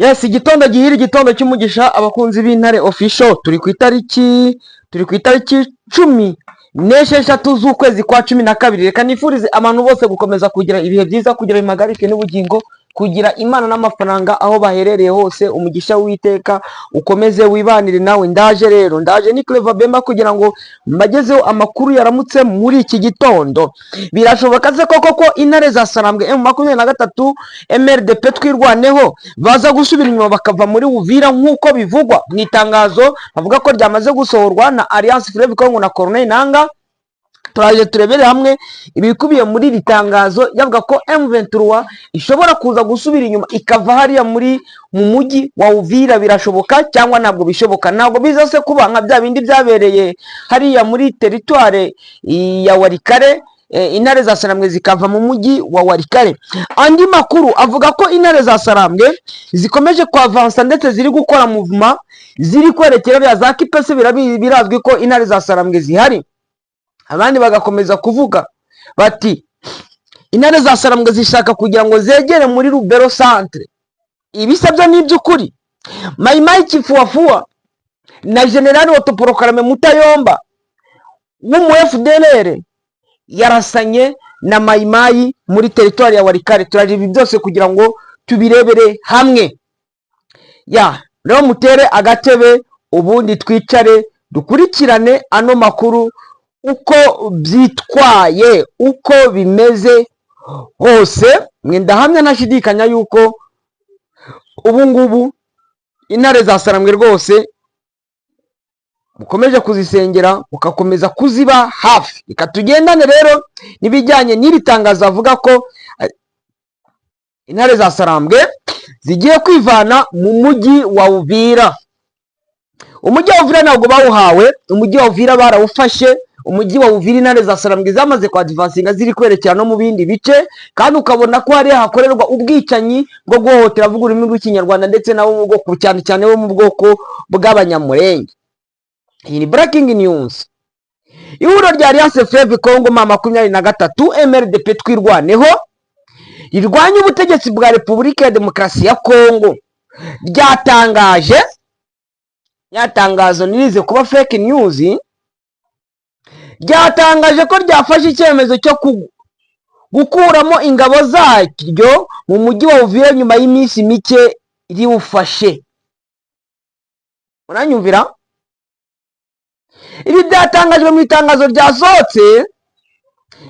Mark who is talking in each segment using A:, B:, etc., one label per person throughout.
A: Yes, igitondo gihira, igitondo cy'umugisha abakunzi b'Intare official. Turi ku itariki 16 z'ukwezi kwa 12. Reka nifurize abantu bose gukomeza kugira ibihe byiza, kugira impagarike n'ubugingo, kugira imana n'amafaranga aho baherereye hose. Umugisha w'Uwiteka ukomeze wibanire nawe. Ndaje ni Clever Bemba kugira ngo mbagezeho amakuru yaramutse muri iki gitondo. Birashoboka se koko Intare za Sarambwe M23 MRDP twirwaneho baza gusubira inyuma bakava muri Uvira nk'uko bivugwa mu itangazo bavuga ko ryamaze gusohorwa na Alliance Fleuve Congo na Corneille Nangaa. Turaje turebere hamwe ibikubiye muri iri tangazo yavuga ko M23 ishobora kuza gusubira inyuma ikava hariya mu mujyi wa Uvira. Birashoboka cyangwa ntabwo bishoboka? Ntabwo biza se kuba nka bya bindi byabereye hariya muri territoire ya Walikale, Intare za Sarambwe zikava mu mujyi wa Walikale. Andi makuru avuga ko Intare za Sarambwe zikomeje kwavansa ndetse ziri gukora movement, ziri kwerekera za Kipese. Birazwi ko Intare za Sarambwe zihari. Abandi bagakomeza kuvuga bati Intare za Sarambwe zishaka kugira ngo zegere muri Rubero centre. Ibisabyo ni by'ukuri. Mayimayi Kifuafua na General Otoporokrame Mutayomba w'umu FDLR yarasanye na Mayimayi muri territoire ya Walikale. Turaje ibi byose kugira ngo tubirebere hamwe. Rero mutere agatebe ubundi twicare dukurikirane ano makuru uko byitwaye, uko bimeze hose. Ndahamya ntashidikanya yuko ubu ngubu Intare za Sarambwe rwose mukomeje kuzisengera, mukakomeza kuziba hafi. Reka tugendane rero n'ibijyanye n'iri tangazo avuga ko Intare za Sarambwe zigiye kwivana mu mujyi wa Uvira. Umujyi wa Uvira ntabwo bawuhawe, umujyi wa Uvira barawufashe. Umujyi wa Uvira Intare za Sarambwe zamaze kwa advancinga ziri kwerekera no mu bindi bice, kandi ukabona ko hari hakorerwa ubwicanyi bwo guhohotera avuga ururimi rw'Ikinyarwanda ndetse nabo mu bwoko cyane cyane bo mu bwoko bw'Abanyamurenge. Iyi ni breaking news. Ihuriro rya Alliance Fleuve Congo M23 MRDP twirwaneho rirwanya ubutegetsi bwa Repubulika ya Demokarasi ya Congo ryatangaje, yatangazo nirize kuba fake news, ryatangaje ko ryafashe icyemezo cyo gukuramo ingabo zaryo mu mujyi wa Uvira nyuma y'iminsi mike riwufashe. Uranyumvira? Ibi byatangajwe mu itangazo ryasohotse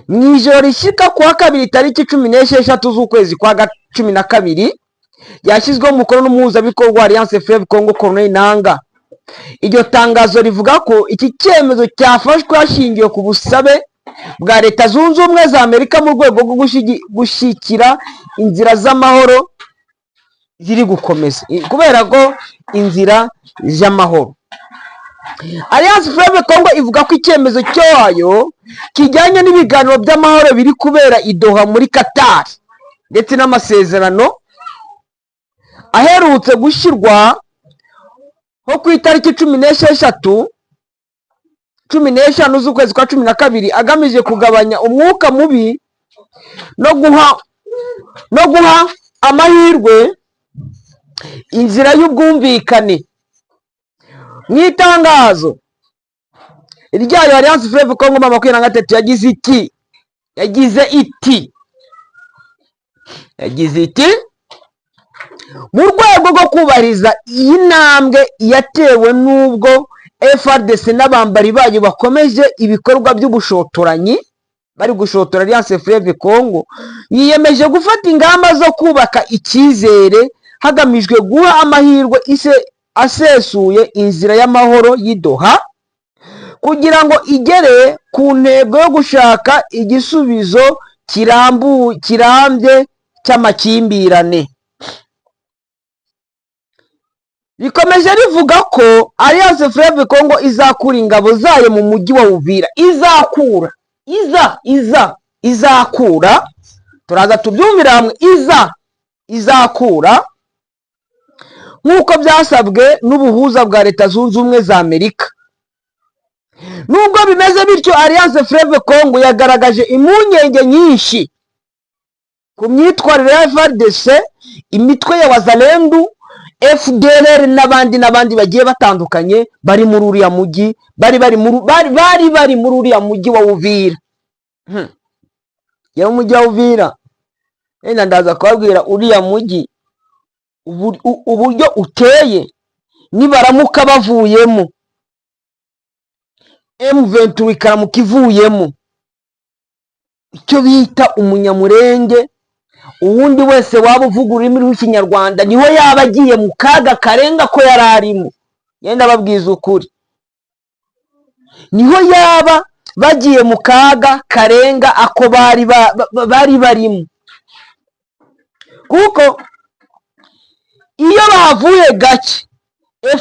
A: mu ijoro rishyika kuwa kabiri tariki 16 z'ukwezi kwa 12, ryashyizweho umukono n'umuhuzabikorwa Alliance Fleuve Congo Corneille Nangaa. Iryo tangazo rivuga ko iki cyemezo cyafashwe hashingiwe ku busabe bwa Leta Zunze Ubumwe za Amerika mu rwego rwo gushyikira inzira z'amahoro ziri gukomeza, kubera ko inzira z'amahoro. Alliance Fleuve Congo ivuga ko icyemezo cyayo kijyanye n'ibiganiro by'amahoro biri kubera i Doha muri Qatar, ndetse n'amasezerano aherutse gushyirwa ho ku itariki 15 z'ukwezi kwa 12 agamije kugabanya umwuka mubi no guha amahirwe inzira y'ubwumvikane. Mu itangazo ryayo Alliance Fleuve Congo M23 yagize iti mu rwego rwo kubahiriza iyi ntambwe yatewe n'ubwo FARDC n'abambari bayo bakomeje ibikorwa by'ubushotoranyi, bari gushotora Alliance Fleuve Congo yiyemeje gufata ingamba zo kubaka icyizere hagamijwe guha amahirwe asesuye inzira y'amahoro y'Idoha kugira ngo igere ku ntego yo gushaka igisubizo kirambye cy'amakimbirane. Rikomeje rivuga ko Alliance Fleuve Congo izakura ingabo zayo mu mujyi wa Uvira. Izakura turaza tubyumvira hamwe. Izakura nk'uko byasabwe n'ubuhuza bwa Leta Zunze Ubumwe za Amerika. Nubwo bimeze bityo, Alliance Fleuve Congo yagaragaje impungenge nyinshi ku myitwarire ya FARDC, imitwe ya Wazalendo FDLR n'abandi bagiye batandukanye bari muri uriya mujyi, bari muri uriya mujyi wa Uvira. Ya umujyi wa Uvira enda ndaza kubabwira uriya mujyi uburyo uteye nibaramuka bavuyemo, M23 ikaramuka ivuyemo, icyo bita umunyamurenge, uwundi wese waba uvuga ururimi rw'ikinyarwanda niho yaba agiye mu kaga karenga ko yari arimo. Yenda babwiza ukuri, niho yaba bagiye mu kaga karenga ako bari barimo, kuko iyo bavuye gake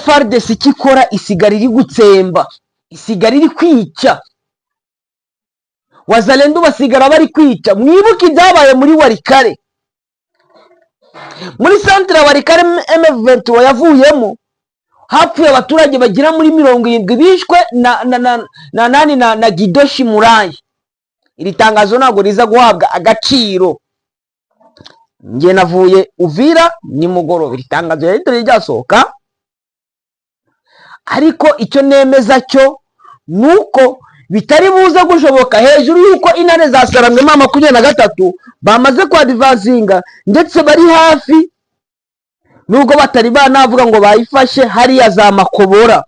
A: FARDC ikikora isigara iri gutsemba, isigara iri kwica, Wazalendo basigara bari kwica. Mwibuke ibyabaye muri Warikare, muri centre Warikare M23 yavuyemo, hapfuye abaturage bagira muri 70 bishwe na Gidoshi Murayi. Iri tangazo ntabwo riza guhabwa agaciro. Nge navuye Uvira ni mugoroba, iri tangazo yari ryasohoka, ariko icyo nemeza cyo nuko bitari buze gushoboka hejuru yuko intare za Sarambwe mama 23 bamaze kwa advancinga, ndetse bari hafi nubwo batari banavuga ngo bayifashe hariya za Makobora.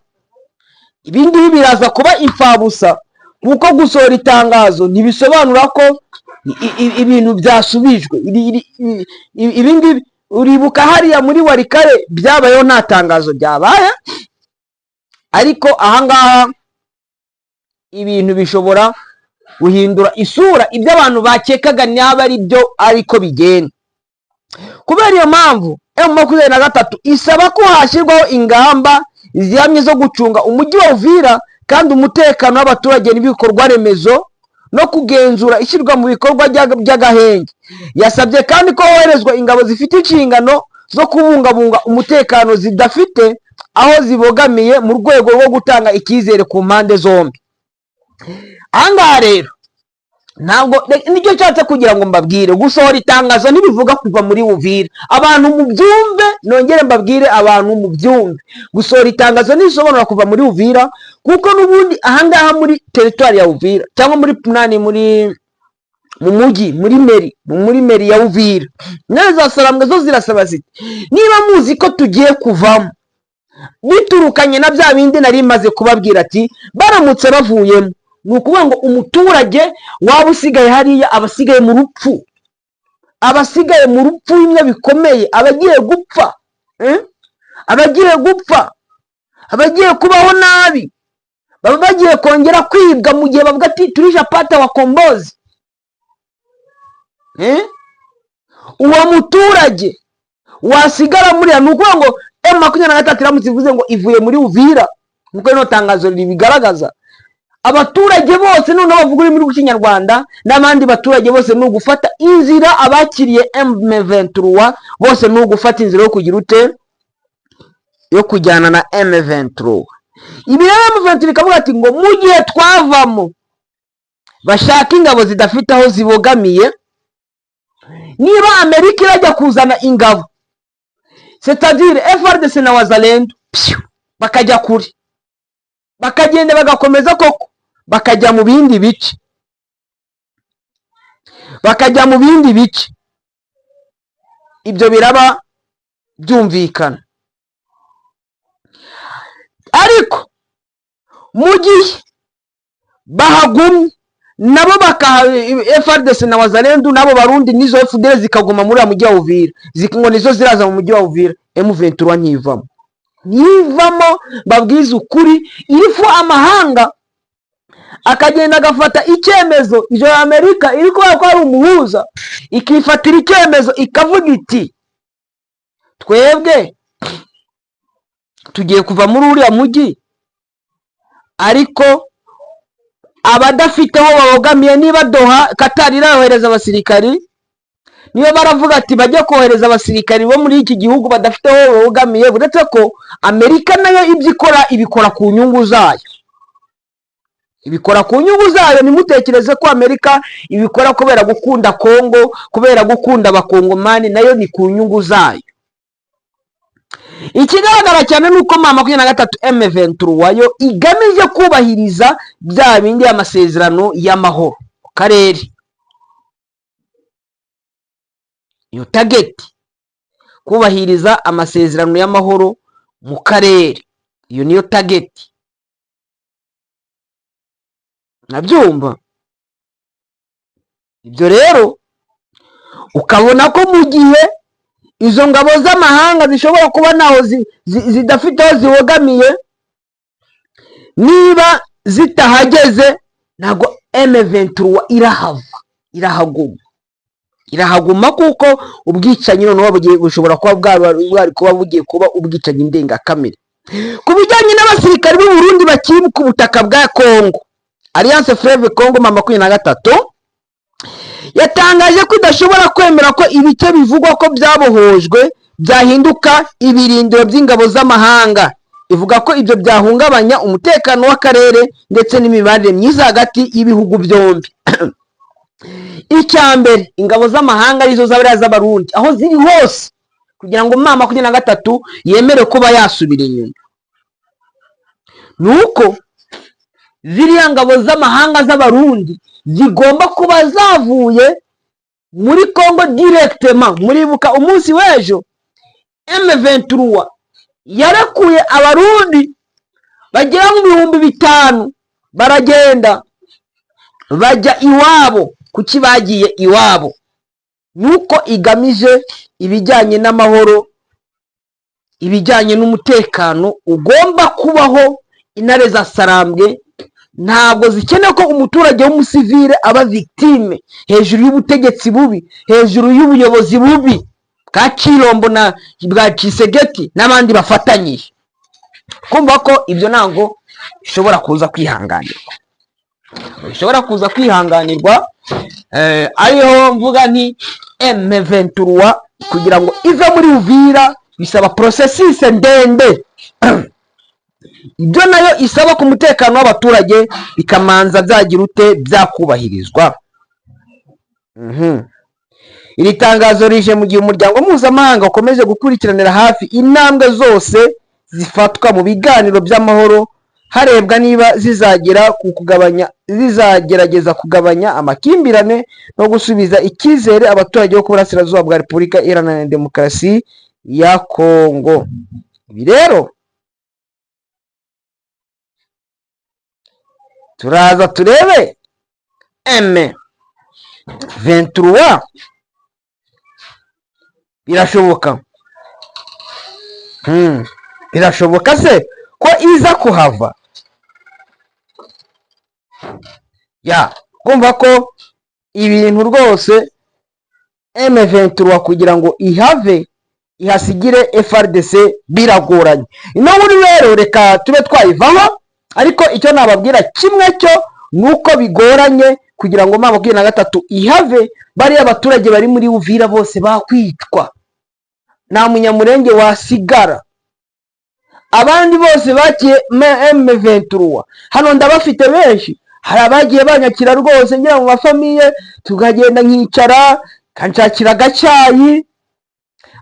A: Ibindi biraza kuba imfabusa, kuko gusohora itangazo ntibisobanura ko ibintu byasubijwe. Ibindi uribuka hariya muri Warikare byabayeho nta tangazo byabaye, ariko ahangaha ibintu bishobora guhindura isura ibyo abantu bakekaga nyaba ari byo ariko bigenda. Kubera iyo mpamvu M23 isaba ko hashyirwaho ingamba zihamye zo gucunga umujyi wa Uvira, kandi umutekano w'abaturage n'ibikorwa remezo no kugenzura ishyirwa mu bikorwa by'agahenge. Yasabye kandi ko hoherezwa ingabo zifite inshingano zo kubungabunga umutekano zidafite aho zibogamiye mu rwego rwo gutanga icyizere ku mpande zombi. Ahangaha rero ntabwo nicyo cyatse kugira ngo mbabwire, gusohora itangazo ntibivuga kuva muri Uvira. Abantu mubyumve, nongere mbabwire abantu mubyumve, gusohora itangazo ntibisobanura kuva muri Uvira, kuko n'ubundi ahangaha muri territoire ya Uvira cyangwa muri Punani, mu mujyi, muri meri ya Uvira, neza Sarambwe zo zirasaba ziti niba muzi ko tugiye kuvamo biturukanye na bya bindi nari maze kubabwira ati baramutse bavuyemo, ni ukuvuga ngo umuturage waba usigaye hariya abasigaye mu rupfu, abasigaye mu rupfu bimwe bikomeye, abagiye gupfa, abagiye kubaho nabi, baba bagiye kongera kwibwa mu gihe bavuga ati turija pata wa Kombozi. Uwo muturage wasigara muri ni ukuvuga ngo M23 iramutse ivuze ngo ivuye muri Uvira, nkuko ino tangazo ribigaragaza, abaturage bose none bavuga ururimi rw'ikinyarwanda n'abandi baturage bose ni ugufata inzira, abakiriye M23 bose ni ugufata inzira yo kugira ute, yo kujyana na M23. Ibi rero M23 ikavuga ati ngo mu gihe twavamo bashaka ingabo zidafite aho zibogamiye. Niba Amerika irajya kuzana ingabo, c'est-à-dire FARDC na Wazalendo bakajya kuri, bakagenda bagakomeza koko bakajya mu bindi bice, ibyo biraba byumvikana. Ariko mu gihe bahagumye nabo FARDC na Wazalendo nabo Barundi nizo FDL zikaguma muri mujyi wa Uvira, zikingo nizo ziraza mu mujyi wa Uvira, M23 ntivamo, babwiza ukuri. Irifu amahanga akagenda agafata icyemezo, ijoro Amerika iri kubera ko ari umuhuza, ikifatira icyemezo ikavuga iti twebwe tugiye kuva muri uriya mujyi, ariko abadafite aho babogamiye, niba Doha Qatar irayohereza abasirikari, niyo baravuga ati bajye kohereza abasirikari bo muri iki gihugu badafite aho babogamiye, uretse ko Amerika nayo ibyo ikora ibikora ku nyungu zayo, nimutekereze ko Amerika ibikora kubera gukunda Kongo, kubera gukunda abakongomani, nayo ni ku nyungu zayo. ikigaragara cyane ni uko M23 M23 yo igamije kubahiriza bya bindi amasezerano y'amahoro mu karere. Iyo target kubahiriza amasezerano y'amahoro mu karere, iyo niyo target. Nabyumva ibyo rero, ukabona ko mu gihe izo ngabo z'amahanga zishobora kuba naho zidafite aho zibogamiye, niba zitahageze ntabwo M23 irahaguma kuko ubwicanyi noneho bushobora kuba bwari kuba bugiye kuba ubwicanyi ndengakamere. Ku bijyanye n'abasirikare b'u Burundi bakiri ku butaka bwa Congo, Alliance Fleuve Congo M23 yatangaje ko idashobora kwemera ko ibice bivugwa ko byabohojwe byahinduka ibirindiro by'ingabo z'amahanga. Ivuga ko ibyo byahungabanya umutekano w'akarere ndetse n'imibanire myiza hagati y'ibihugu byombi. Icyambere, ingabo z'amahanga arizo zabariya z'abarundi aho ziri hose kugira ngo M23 yemere kuba yasubira inyuma, nuko ziriya ngabo z'amahanga z'abarundi zigomba kuba zavuye muri Congo directement. Muribuka umunsi w'ejo M23 yarakuye abarundi bagera mu 5,000 baragenda bajya iwabo. Kuki bagiye iwabo? Nuko igamije ibijyanye n'amahoro, ibijyanye n'umutekano ugomba kubaho. Intare za Sarambwe ntabwo zikeneye ko umuturage w'umusivile aba victime hejuru y'ubutegetsi bubi, hejuru y'ubuyobozi bubi bwa Kirombo na bwa Kisegeti n'abandi bafatanyije. Kumva ko ibyo ntabwo bishobora kuza kwihanganirwa, ariho mvuga nti M23 kugira ngo ive muri Uvira bisaba processus ndende ibyo nayo isaba ku mutekano w'abaturage bikamanza byagira ute byakubahirizwa. Iri tangazo rije mu gihe umuryango mpuzamahanga ukomeje gukurikiranira hafi intambwe zose zifatwa mu biganiro by'amahoro, harebwa niba zizagerageza kugabanya amakimbirane no gusubiza icyizere abaturage bo ku burasirazuba bwa Repubulika Iharanira Demokarasi ya Kongo. Ibi rero turaza turebe M23 birashoboka se ko iza kuhava? Kumva ko ibintu rwose M23 kugira ngo ihave ihasigire FRDC biragoranye. Ino muri rero reka tube twayivaho, ariko icyo nababwira kimwe cyo nuko bigoranye kugira ngo M23 ihave. Bariya abaturage bari muri Uvira bose bakwitwa, nta munyamurenge wasigara, abandi bose bakiye M23. Hano ndabafite benshi, hari abagiye banyakira rwose ngira mu mafamiye, tukagenda nkicara kanshakira agacyayi.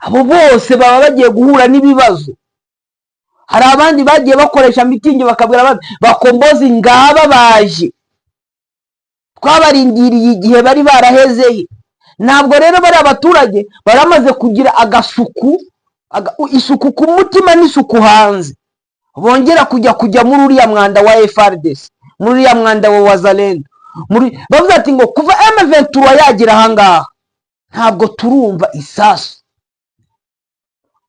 A: Abo bose baba bagiye guhura n'ibibazo. Hari abandi bagiye bakoresha mitingi bakabwira abandi bakombozi ngaba baje, twabarindiriye igihe bari barahezeye. Ntabwo rero bari abaturage baramaze kugira isuku ku mutima n'isuku hanze, bongera kujya muri uriya mwanda wa FRDC, muri uriya mwanda wa Wazalendo, bavuze ati ngo kuva M23 yagira ahangaha ntabwo turumva isasu.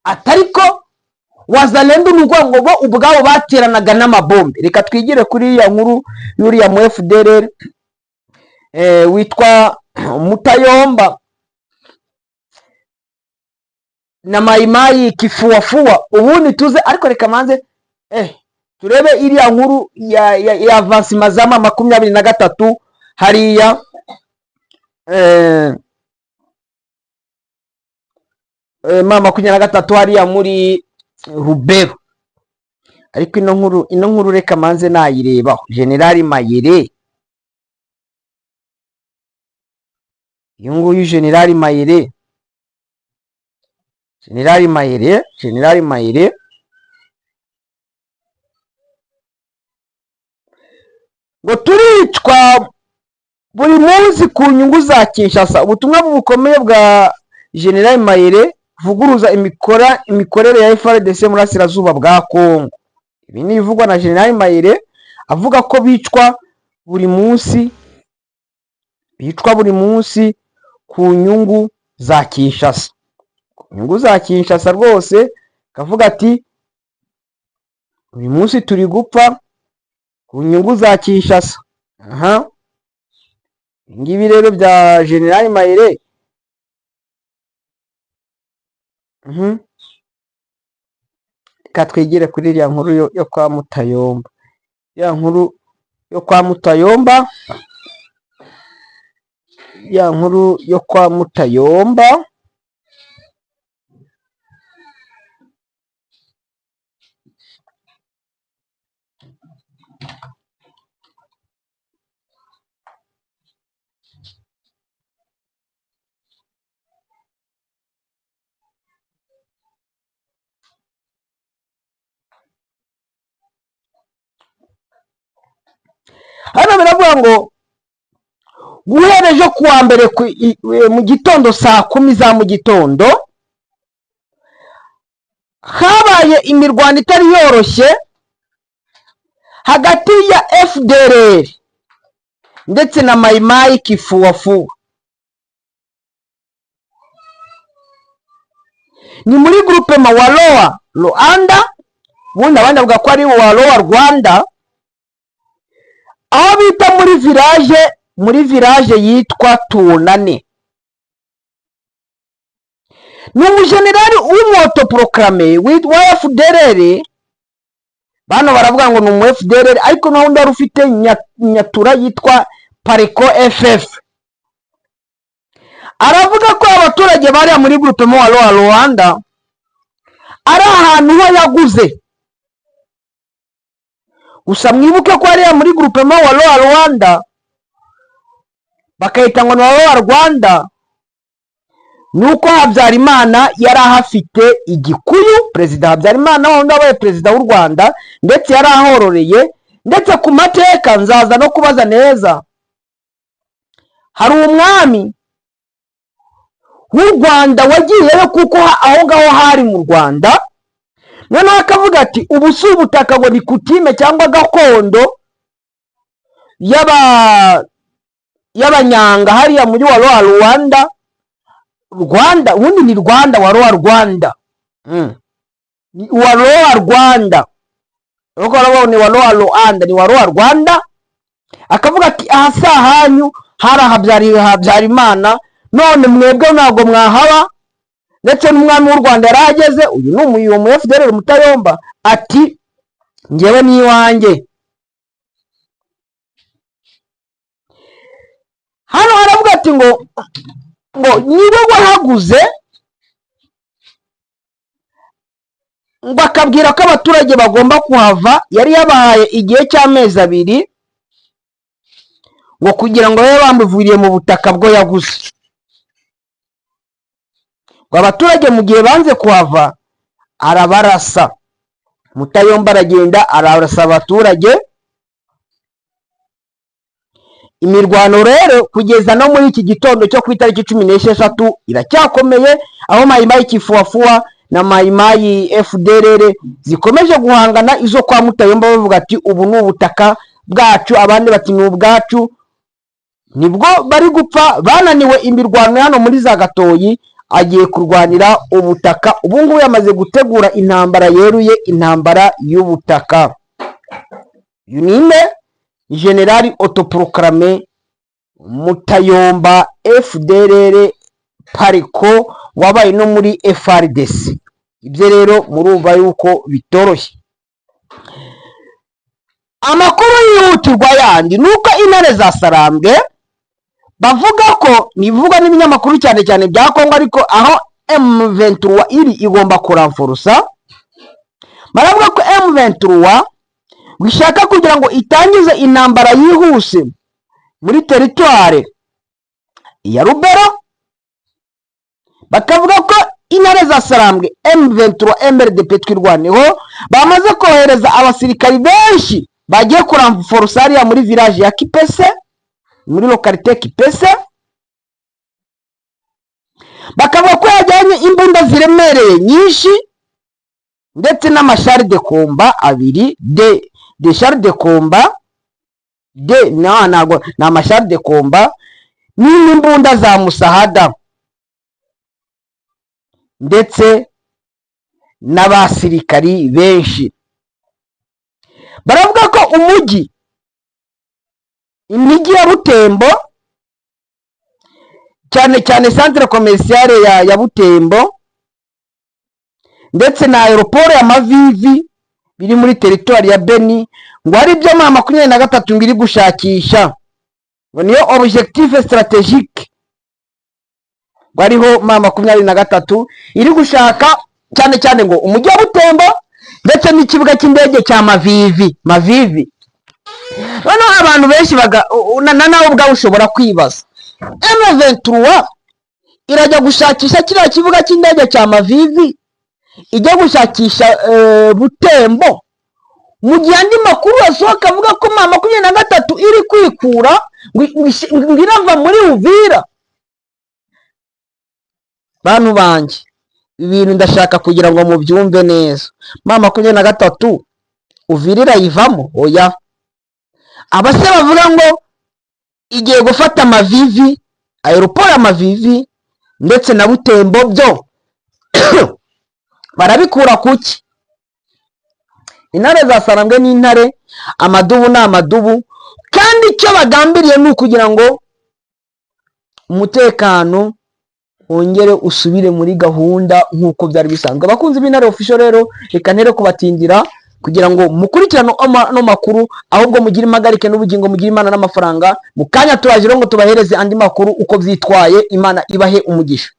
A: Atariko Wazalendo n'ubwo ngo bo ubwabo bateranaga n'amabombe. Reka twigire kuri ya nkuru y'uriya mu FDLR witwa Mutayomba na Mayimayi Kifuwafuwa. Ubundi tuze, ariko reka manze turebe iriya nkuru ya Avance Mazama 23 hariya mama 23 hariya muri Rubero. Ariko ino nkuru reka manze nayirebaho. General Mayere, iyo nguyu General Mayere Generali Mayire ngo turicwa buri munsi ku nyungu za Kinshasa. Ubutumwa bukomeye bwa Generali Mayire vuguruza imikorere ya FARDC muri Burasirazuba bwa Kongo. Ibi ni bivugwa na Generali Mayire avuga ko bicwa buri munsi ku nyungu za Kinshasa. Nyungu za Kinshasa rwose kavuga ati uyu munsi turi gupfa ku nyungu za Kinshasa. Ngibi rero bya Generali Mayire katwegere kuri iriya nkuru yo kwa Mutayomba. Ya nkuru yo kwa Mutayomba, hano biravuga ngo guhera ejo kuwa mbere mu gitondo saa 10 za mu gitondo habaye imirwano itari yoroshye hagati ya FDLR ndetse na Mayimayi Kifuwafu. Ni muri groupe Mawaloa Rwanda, bundi abandi bavuga ko ari Waloa Rwanda, aho bita muri village yitwa Tunane. Ni umujenerali w'umuautoproclame wa FDLR. Bano baravuga ngo ni umu FDLR ariko naho ndari ufite nyatura yitwa Pareko FF. Aravuga ko abaturage bari muri groupe Mawaloa Rwanda ari ahantu ho yaguze. Gusa mwibuke ko ari muri groupe Mawaloa Rwanda bakayita ngo Mawaloa Rwanda nuko Habyarimana yari ahafite igikuyu. Perezida Habyarimana wundi wabaye perezida w'u Rwanda ndetse yari ahororeye, ndetse ku mateka nzaza no kubaza neza. Hari umwami w'u Rwanda wagiyeyo kuko aho ngaho hari mu Rwanda, noneho akavuga ati ubu si ubutaka ngo ni kutime cyangwa gakondo y'abanyanga hariya muri Waloa Rwanda. Ubundi ni Rwanda, Waloa Rwanda. Ni Waloa Rwanda. Uko arabone Waloa Rwanda ni Waloa Rwanda. Akavuga ati aha sa hanyu hari Habyarimana, none mwebwe ntabwo mwahaba, ndetse n'umwami w'u Rwanda yarageze. Uyu ni umu FDLR Mutayomba ati ngewe ni iwanjye. Hano haravuga ati ngo niba wahaguze, ngo akabwira ko abaturage bagomba kuhava. Yari yabahaye igihe cy'amezi 2 ngo kugira ngo babe bamuvuriye mu butaka bwo yaguze. Ngo abaturage mu gihe banze kuhava arabarasa. Mutayomba aragenda ararasa abaturage. Imirwano rero kugeza no muri iki gitondo cyo ku itariki 16 iracyakomeye, aho Mayimayi Kifuwafu na Mayimayi FDLR zikomeje guhangana. Izo kwa Mutayomba bavuga ati ubu ni ubutaka bwacu, abandi bati ni ubwacu. Nibwo bari gupfa bananiwe imirwano hano muri za Gatoyi. Agiye kurwanira ubutaka. Ubu ngubu yamaze gutegura intambara yeruye, intambara y'ubutaka. Yunime Generali autoproclamé Mutayomba FDLR Pareko wabaye no muri FARDC. Ibyo rero murumva yuko bitoroshye. Amakuru yihutirwa yandi nuko intare za Sarambwe bavuga ko nivuga n'ibinyamakuru cyane cyane bya Kongo, ariko aho M23 iri igomba kuramfurusa. Baravuga ko M23 wishaka kugira ngo itangize intambara yihuse muri territoire ya Rubero. Bakavuga ko intare za Sarambwe M23 MRDP twirwaneho bamaze kohereza abasirikari benshi bagiye kuramforsa hariya muri village ya Kipese, muri localité Kipese, bakavuga ko yajyanye imbunda ziremereye nyinshi ndetse n'amashari de combat abiri de char de combat nago na amashari de combat n'imbunda za musahada ndetse n'abasirikari benshi. Baravuga ko imijyi ya Butembo cyane cyane centre commerciale ya Butembo ndetse na aeroport ya Mavivi biri muri territoire ya Beni ngo ari byo mama 23 ngiri gushakisha, ngo niyo objectif stratégique bariho mama 23 iri gushaka cyane cyane ngo umujyi wa Butembo ndetse n'ikibuga cy'indege cya Mavivi. Bano abantu benshi nawe ubwawe ushobora kwibaza M23 irajya gushakisha kiriya kibuga cy'indege cya Mavivi, ijya gushakisha Butembo, mu gihe andi makuru asohoka avuga ko mama 23 iri kwikura ngo irava muri Uvira. Bantu banje ibintu ndashaka kugira ngo mubyumve neza. Mama 23 Uvira irayivamo oya, abase bavuga ngo igiye gufata Mavivi, aeroport ya Mavivi ndetse na Butembo byo barabikura kuki? Intare za Sarambwe n'intare, amadubu n'amadubu, kandi icyo bagambiriye ni ukugira ngo umutekano wongere usubire muri gahunda nk'uko byari bisanzwe. Abakunzi b'Intare Official rero reka ntere kubatindira kugira ngo mukurikirane no makuru, ahubwo mugire impagarike n'ubugingo, mugire Imana n'amafaranga. Mu kanya turaje ngo tubahereze andi makuru uko byitwaye. Imana ibahe umugisha.